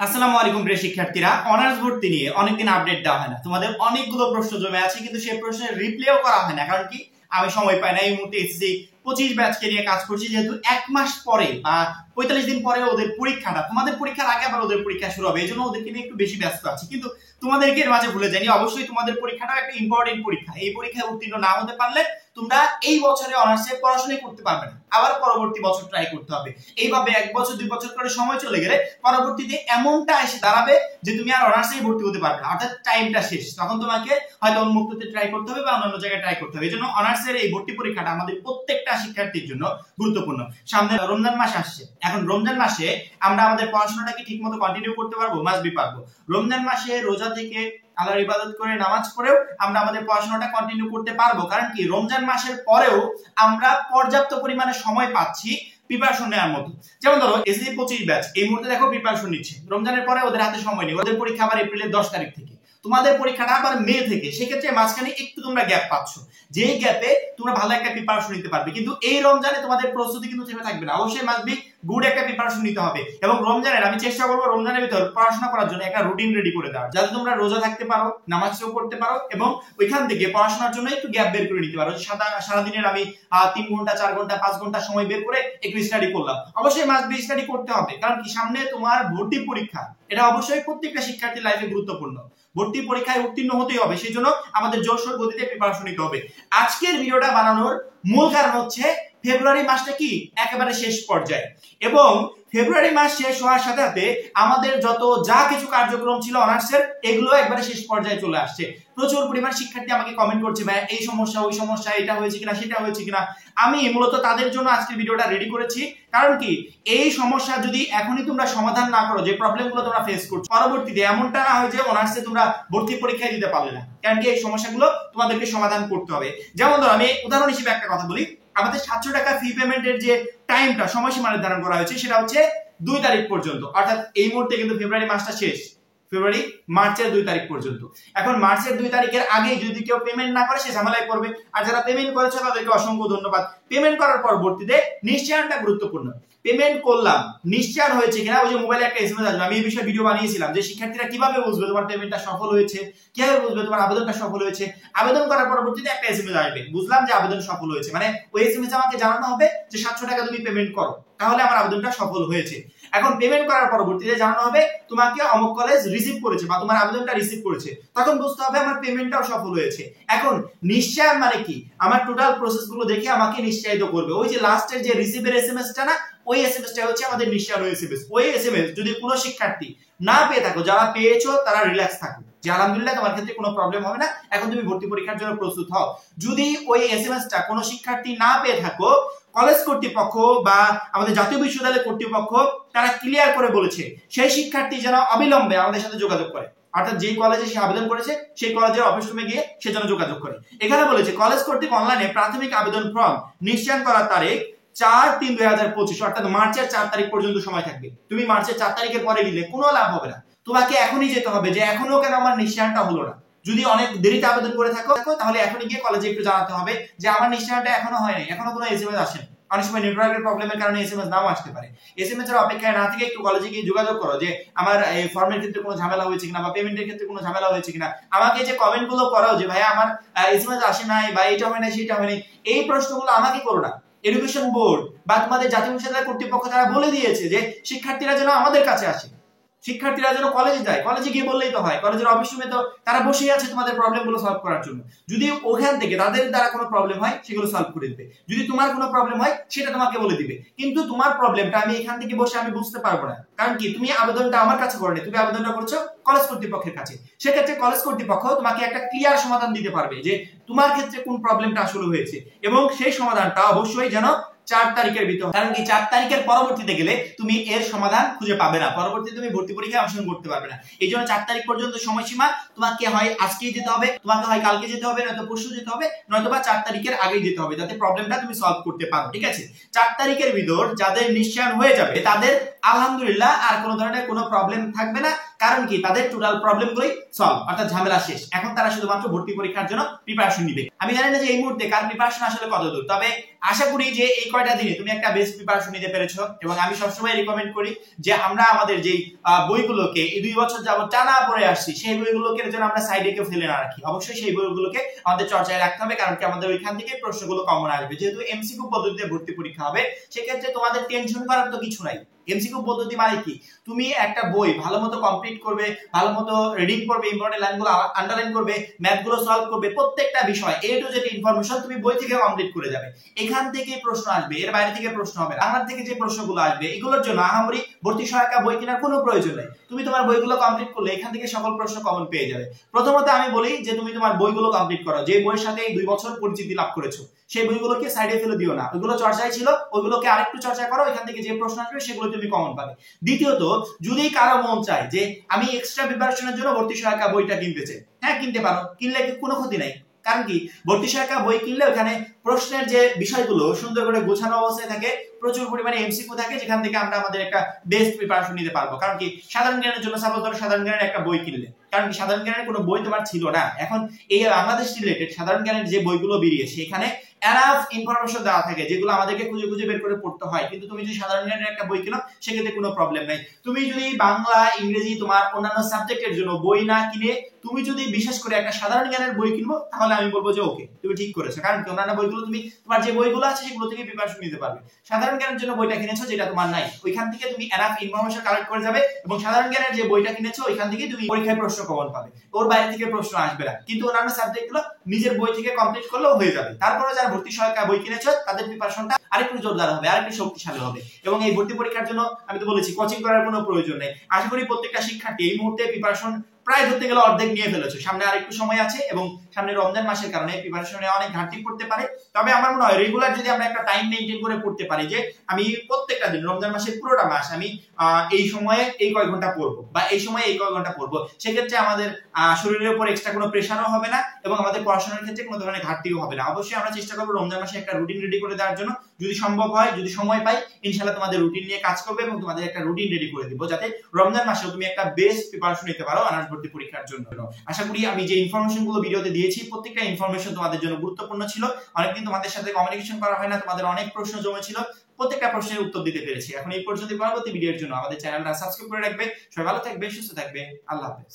আসসালামু আলাইকুম প্রিয় শিক্ষার্থীরা, অনার্স ভর্তি নিয়ে অনেকদিন আপডেট দেওয়া হয় না। তোমাদের অনেকগুলো প্রশ্ন জমে আছে, কিন্তু সেই প্রশ্নের রিপ্লাইও করা হয় না। কারণ কি, আমি সময় পাই না। এই মুহূর্তে এসএসসি 25 ব্যাচকে নিয়ে কাজ করছি, যেহেতু এক মাস পরে 45 দিন পরে ওদের পরীক্ষাটা, তোমাদের পরীক্ষার আগে আবার ওদের পরীক্ষা শুরু হবে, এই জন্য ওদেরকে নিয়ে একটু বেশি ব্যস্ত আছি। কিন্তু তোমাদেরকে এর মাঝে ভুলে যাইনি, অবশ্যই তোমাদের পরীক্ষাটা একটা ইম্পর্টেন্ট পরীক্ষা। এই পরীক্ষায় উত্তীর্ণ না হতে পারলে তোমরা এই বছরে অনার্সে পড়াশোনাই করতে পারবে না, আবার পরবর্তী বছর ট্রাই করতে হবে। এইভাবে এক বছর 2 বছর করে সময় চলে গেলে পরবর্তীতে এমনটা এসে দাঁড়াবে যে তুমি আর অনার্সেই ভর্তি হতে পারবে না, অর্থাৎ টাইমটা শেষ। তখন তোমাকে হয়তো উন্মুক্ততে ট্রাই করতে হবে বা অন্যান্য জায়গায় ট্রাই করতে হবে। এই জন্য অনার্সের এই ভর্তি পরীক্ষাটা আমাদের প্রত্যেকটা শিক্ষার্থীর জন্য গুরুত্বপূর্ণ। সামনে রমজান মাস আসছে, এখন রমজান মাসে আমরা আমাদের পড়াশোনাটাকে ঠিকমতো কন্টিনিউ করতে পারবো? মাস্ট বি পারবো। রমজান মাসে রোজা থেকে আল্লাহর ইবাদত করে নামাজ পড়েও আমরা আমাদের পড়াশোনাটা কন্টিনিউ করতে পারবো। কারণ কি, রমজান মাসের পরেও আমরা পর্যাপ্ত পরিমাণে সময় পাচ্ছি প্রিপারেশন নেওয়ার মতো। যেমন ধরো এসএসসি 25 ব্যাচ এই মুহূর্তে দেখো প্রিপারেশন নিচ্ছে, রমজানের পরে ওদের হাতে সময় নেই, ওদের পরীক্ষা আবার এপ্রিলের 10 তারিখ থেকে, তোমাদের পরীক্ষাটা আবার মে থেকে। সেক্ষেত্রে মাঝখানে একটু তোমরা গ্যাপ পাচ্ছ, যেই গ্যাপে তোমরা ভালো একটা প্রিপারেশন নিতে পারবে। কিন্তু এই রমজানে তোমাদের প্রস্তুতি কিন্তু থেমে থাকবে না, অবশ্যই মাস্ট বি গুড একটা প্রিপারেশন নিতে হবে। এবং রমজানের আমি চেষ্টা করবো রমজানের ভিতর পড়াশোনা করার জন্য একটা রুটিন রেডি করে দেওয়ার, যাতে তোমরা রোজা থাকতে পারো, নামাজও পড়তে পারো এবং ওইখান থেকে পড়াশোনার জন্য একটু গ্যাপ বের করে নিতে পারো। সারাদিনের আমি 3 ঘন্টা 4 ঘন্টা 5 ঘন্টা সময় বের করে একটু স্টাডি করলাম। অবশ্যই মাস্ট বি স্টাডি করতে হবে, কারণ কি, সামনে তোমার ভর্তি পরীক্ষা, এটা অবশ্যই প্রত্যেকটা শিক্ষার্থীর লাইফে গুরুত্বপূর্ণ। ভর্তি পরীক্ষায় উত্তীর্ণ হতেই হবে, সেই জন্য আমাদের জোরসোর গতিতে প্রিপারেশন নিতে হবে। আজকের ভিডিওটা বানানোর মূল কারণ হচ্ছে ফেব্রুয়ারি মাসটা কি একেবারে শেষ পর্যায়ে, এবং ফেব্রুয়ারি মাস শেষ হওয়ার সাথে সাথে আমাদের যত যা কিছু কার্যক্রম ছিল অনার্সের, এগুলো একবারে শেষ পর্যায়ে চলে আসছে। প্রচুর পরিমাণ শিক্ষার্থী আমাকে কমেন্ট করছে, ভাই এই সমস্যা ওই সমস্যা, এটা হয়েছে কিনা সেটা হয়েছে কিনা। আমি মূলত তাদের জন্য আজকের ভিডিওটা রেডি করেছি। কারণ কি, এই সমস্যা যদি এখনই তোমরা সমাধান না করো, যে প্রবলেমগুলো তোমরা ফেস করছো, পরবর্তীতে এমনটা না হয় যে অনার্সে তোমরা ভর্তি পরীক্ষায় দিতে পারলে না। কারণ কি, এই সমস্যাগুলো তোমাদেরকে সমাধান করতে হবে। যেমন ধরো আমি উদাহরণ হিসেবে একটা কথা বলি, আমাদের 700 টাকা ফি পেমেন্টের যে টাইমটা, সময়সীমা নির্ধারণ করা হয়েছে, সেটা হচ্ছে 2 তারিখ পর্যন্ত। অর্থাৎ এই মুহূর্তে কিন্তু ফেব্রুয়ারি মাসটা শেষ, ফেব্রুয়ারি মার্চের 2 তারিখ পর্যন্ত। এখন মার্চের 2 তারিখের আগে যদি কেউ পেমেন্ট না করে, সে ঝামেলায় পড়বে। আর যারা পেমেন্ট করেছে তাদেরকে অসংখ্য ধন্যবাদ। পেমেন্ট করার পরবর্তীতে নিশ্চয়তা গুরুত্বপূর্ণ। পেমেন্ট করলাম, নিশ্চয় হয়েছে কিনা, ওই যে মোবাইলে একটা এসএমএস আসবে। আমি এই বিষয়ে ভিডিও বানিয়েছিলাম যে শিক্ষার্থীরা কিভাবে বুঝবে তোমার পেমেন্টটা সফল হয়েছে, কিভাবে বুঝবে তোমার আবেদনটা সফল হয়েছে। আবেদন করার পরবর্তীতে একটা এসএমএস আসবে, বুঝলাম যে আবেদন সফল হয়েছে, মানে ওই এসএমএস আমাকে জানানো হবে যে 700 টাকা তুমি পেমেন্ট করো, তাহলে আমার আবেদনটা সফল হয়েছে। এখন পেমেন্ট করার পরবর্তীতে জানানো হবে তোমাকে অমুক কলেজ রিসিভ করেছে বা তোমার আবেদনটা রিসিভ করেছে, তখন বুঝতে হবে আমার পেমেন্টটাও সফল হয়েছে। এখন নিশ্চয় মানে কি, আমার টোটাল প্রসেস গুলো দেখে আমাকে নিশ্চয়িত করবে। ওই যে লাস্টের যে রিসিভের এসএমএসটা না, ওই এসএমএসটা হচ্ছে আমাদের নিশ্চয় এসএমএস। ওই এসএমএস যদি কোনো শিক্ষার্থী না পেয়ে থাকো, যারা পেয়েছো তারা রিল্যাক্স থাকো, যে আলহামদুলিল্লাহ তোমার ক্ষেত্রে কোনো প্রবলেম হবে না, এখন তুমি ভর্তি পরীক্ষার জন্য প্রস্তুত হও। যদি ওই এসএমএসটা কোনো শিক্ষার্থী না পেয়ে থাকো, কলেজ কর্তৃপক্ষ বা আমাদের জাতীয় বিশ্ববিদ্যালয় কর্তৃপক্ষ তারা ক্লিয়ার করে বলেছে সেই শিক্ষার্থী যেন অবিলম্বে আমাদের সাথে যোগাযোগ করে, অর্থাৎ যেই কলেজে সে আবেদন করেছে সেই কলেজের অফিস রুমে গিয়ে সে যেন যোগাযোগ করে। এখানে বলেছে কলেজ কর্তৃক অনলাইনে প্রাথমিক আবেদন ফর্ম নিশ্চয়ন করার তারিখ 4/3/2025, অর্থাৎ মার্চের 4 তারিখ পর্যন্ত সময় থাকবে। তুমি মার্চের 4 তারিখের পরে দিলে কোনো লাভ হবে না, তোমাকে এখনই যেতে হবে যে এখনো কেন আমার নিশ্চয়নটা হলো না। যদি অনেক দেরিতে আবেদন করে থাকো তাহলে এখনই গিয়ে কলেজে একটু জানাতে হবে যে আমার নিশ্চয়নটা এখনো হয়নি, এখনো কোনো এসএমএস আসেনি। অনেক সময় নেটওয়ার্কের প্রবলেমের কারণে এসএমএস নাও আসতে পারে। এসএমএস এর অপেক্ষায় না থেকে একটু কলেজে গিয়ে যোগাযোগ করো যে আমার এই ফর্মের ক্ষেত্রে কোনো ঝামেলা হয়েছে কিনা বা পেমেন্টের ক্ষেত্রে কোনো ঝামেলা হয়েছে কিনা। আমাকে যে কমেন্ট গুলো করো যে ভাই আমার এসএমএস আসে নাই বা এটা হয় না সেটা হয়নি, এই প্রশ্নগুলো আমাকে করো না। এডুকেশন বোর্ড বা তোমাদের জাতীয় বিশ্ববিদ্যালয় কর্তৃপক্ষ তারা বলে দিয়েছে যে শিক্ষার্থীরা যেন আমাদের কাছে আসে, শিক্ষার্থীরা যেন কলেজে যায়, কলেজে গিয়ে বললেই তো হয়। কলেজের অফিস রুমে তো তারা বসেই আছে তোমাদের প্রবলেমগুলো সলভ করার জন্য। যদি ওখান থেকে তাদের দ্বারা কোনো প্রবলেম হয় সেগুলো সলভ করে দিবে, যদি তোমার কোনো প্রবলেম হয় সেটা তোমাকে বলে দিবে। কিন্তু তোমার প্রবলেমটা আমি এখান থেকে বসে আমি বুঝতে পারবো না, কারণ কি, তুমি আবেদনটা আমার কাছে করোনি, তুমি আবেদনটা করছো কলেজ কর্তৃপক্ষের কাছে। সেক্ষেত্রে কলেজ কর্তৃপক্ষ তোমাকে একটা ক্লিয়ার সমাধান দিতে পারবে যে তোমার ক্ষেত্রে কোন প্রবলেমটা আসলে হয়েছে, এবং সেই সমাধানটা অবশ্যই যেন 4 তারিখের ভিতর। কারণ কি, 4 তারিখের পরবর্তীতে গেলে তুমি এর সমাধান খুঁজে পাবে না, পরবর্তীতে তুমি ভর্তি পরীক্ষায় অংশগ্রহণ করতে পারবে না। এই জন্য 4 তারিখ পর্যন্ত সময়সীমা। তোমাকে হয় আজকেই যেতে হবে, তোমাকে হয় কালকে যেতে হবে, নয়তো পরশু যেতে হবে, নয়তো বা 4 তারিখের আগেই যেতে হবে, যাতে প্রবলেমটা তুমি সলভ করতে পারো। ঠিক আছে, 4 তারিখের ভিতর যাদের নিশ্চয়ন হয়ে যাবে তাদের আলহামদুলিল্লাহ আর কোনো ধরনের কোনো প্রবলেম থাকবে না। কারণ কি তাদের টোটাল প্রবলেমগুলোই সলভ, অর্থাৎ ঝামেলা শেষ। এখন তারা শুধুমাত্র ভর্তি পরীক্ষার জন্য প্রিপারেশন নিবে। আমি জানি না যে এই মুহূর্তে কার প্রিপারেশন আসলে কতদূর, তবে আশা করি যে এই কয়টা দিনে তুমি একটা বেস্ট প্রিপারেশন নিতে পেরেছো। এবং আমি সবসময় রিকমেন্ড করি যে আমরা আমাদের যেই বইগুলোকে এই 2 বছর যাবত টানা পড়ে আসছি সেই বইগুলোকে যেন আমরা সাইডে কেউ ফেলে না রাখি। অবশ্যই সেই বইগুলোকে আমাদের চর্চায় রাখতে হবে, কারণ কি আমাদের ওইখান থেকে প্রশ্নগুলো কমন আসবে। যেহেতু এমসিকিউ পদ্ধতিতে ভর্তি পরীক্ষা হবে, সেক্ষেত্রে তোমাদের টেনশন করার তো কিছু নাই। এমসিকিউ পদ্ধতি মানে কি, তুমি একটা বই ভালো মতো কমপ্লিট করবে, ভালো মতো রিডিং করবে, ইম্পর্টেন্ট লাইনগুলো আন্ডারলাইন করবে, ম্যাথগুলো সলভ করবে, প্রত্যেকটা বিষয় এ টু জেড ইনফরমেশন তুমি বই থেকে কমপ্লিট করে যাবে। এখান থেকে প্রশ্ন আসবে, এর বাইরে থেকে প্রশ্ন হবে না। আমার থেকে যে প্রশ্নগুলো আসবে এগুলোর জন্য আহামরি ভর্তি সহায়িকা বই কেনার কোনো প্রয়োজন নেই। তুমি তোমার বইগুলো কমপ্লিট করলে এখান থেকে সকল প্রশ্ন কমন পেয়ে যাবে। প্রথমত আমি বলি যে তুমি তোমার বইগুলো কমপ্লিট করো, যে বইয়ের সাথে এই 2 বছর পরিচিতি লাভ করেছো সেই বইগুলোকে সাইডে ফেলে দিও না। ওইগুলো চর্চায় ছিল, ওইগুলোকে আরেকটু চর্চা করো, এখান থেকে যে প্রশ্ন আসবে সেগুলো তুমি কমন পাবে। দ্বিতীয়ত, যদি কারো মন চায় যে আমি এক্সট্রা প্রিপারেশনের জন্য ভর্তি সহায়িকা বইটা কিনতে চাই, হ্যাঁ কিনতে পারো, কিনলে কোনো ক্ষতি নাই। কারণ কি ভর্তি সহায়িকা বই কিনলে ওখানে প্রশ্নের যে বিষয়গুলো সুন্দর করে গোছানো অবস্থায় থাকে, প্রচুর পরিমাণে এমসিকিউ থাকে, যেখান থেকে আমরা আমাদের একটা বেস্ট প্রিপারেশন নিতে পারবো। কারণ কি সাধারণ জ্ঞানের জন্য সাপোজ ধরো সাধারণ জ্ঞানের একটা বই কিনলে, কারণ কি সাধারণ জ্ঞানের কোনো বই তোমার ছিল না, এখন এই বাংলাদেশ রিলেটেড সাধারণ জ্ঞানের যে বইগুলো বেরিয়েছে এখানে এনাফ ইনফরমেশন দেওয়া থাকে যেগুলো আমাদেরকে খুঁজে খুঁজে বের করে পড়তে হয়। কিন্তু তুমি যদি সাধারণ জ্ঞানের একটা বই কিনো সেক্ষেত্রে কোনো প্রবলেম নাই। তুমি যদি বাংলা, ইংরেজি, তোমার অন্যান্য সাবজেক্টের জন্য বই না কিনে তুমি যদি বিশেষ করে একটা সাধারণ জ্ঞানের বই কিনবো, তাহলে আমি বলবো যে ওকে তুমি ঠিক করেছো। কারণ কি অন্যান্য বইগুলো তুমি তোমার যে বইগুলো আছে সেগুলো থেকে প্রিপারেশন নিতে পারবে। সাধারণ জ্ঞানের জন্য বইটা কিনেছো যেটা তোমার নাই, ওইখান থেকে তুমি এনাফ ইনফরমেশন কালেক্ট করে যাবে এবং সাধারণ জ্ঞানের যে বইটা কিনেছো ওইখান থেকে তুমি পরীক্ষায় প্রশ্ন কমন পাবে, ওর বাইরে থেকে প্রশ্ন আসবে না। কিন্তু অন্যান্য সাবজেক্টগুলো নিজের বই থেকে কমপ্লিট করলেও হয়ে যাবে। তারপরে যারা ভর্তি সহায়িকা বই কিনেছো তাদের প্রিপারেশনটা আরেকটু জোরদার হবে, আরেকটু শক্তিশালী হবে। এবং এই ভর্তি পরীক্ষার জন্য আমি তো বলেছি কোচিং করার কোনো প্রয়োজন নেই। আশা করি প্রত্যেকটা শিক্ষার্থী এই মুহূর্তে প্রিপারেশন প্রায় ধরতে গেলে অর্ধেক নিয়ে ফেলেছো। সামনে আরেকটু সময় আছে এবং সামনে রমজান মাসের কারণে প্রিপারেশনে অনেক ঘাটতি পড়তে পারে। তবে আমার মনে হয় রেগুলার যদি আমরা একটা টাইম মেইনটেইন করে পড়তে পারি, যে আমি প্রত্যেকটা দিন রমজান মাসের পুরোটা মাস আমি এই সময়ে এই কয় ঘন্টা পড়বো বা এই সময়ে এই কয় ঘন্টা পড়বো, সেক্ষেত্রে আমাদের শরীরের উপর এক্সট্রা কোনো প্রেশারও হবে না এবং আমাদের পড়াশোনার ক্ষেত্রে কোনো ধরনের ঘাটতিও হবে না। অবশ্যই আমরা চেষ্টা করবো রমজান মাসে একটা রুটিন রেডি করে দেওয়ার জন্য। যদি সম্ভব হয়, যদি সময় পাই, ইনশাআল্লাহ তোমাদের রুটিন নিয়ে কাজ করবে এবং তোমাদের একটা রুটিন রেডি করে দিব, যাতে রমজান মাসেও তুমি একটা বেস্ট প্রিপারেশন নিতে পারো অনার্স ভর্তি পরীক্ষার জন্য। আশা করি আমি যে ইনফরমেশন গুলো ভিডিওতে দিয়েছি প্রত্যেকটা ইনফরমেশন তোমাদের জন্য গুরুত্বপূর্ণ ছিল। অনেকদিন তোমাদের সাথে কমিউনিকেশন করা হয় না, তোমাদের অনেক প্রশ্ন জমেছিল, প্রত্যেকটা প্রশ্নের উত্তর দিতে পেরেছি। এখন এই পর্যন্ত, পরবর্তী ভিডিওর জন্য আমাদের চ্যানেলটা সাবস্ক্রাইব করে রাখবে। সবাই ভালো থাকবে, সুস্থ থাকবে, আল্লাহ হাফেজ।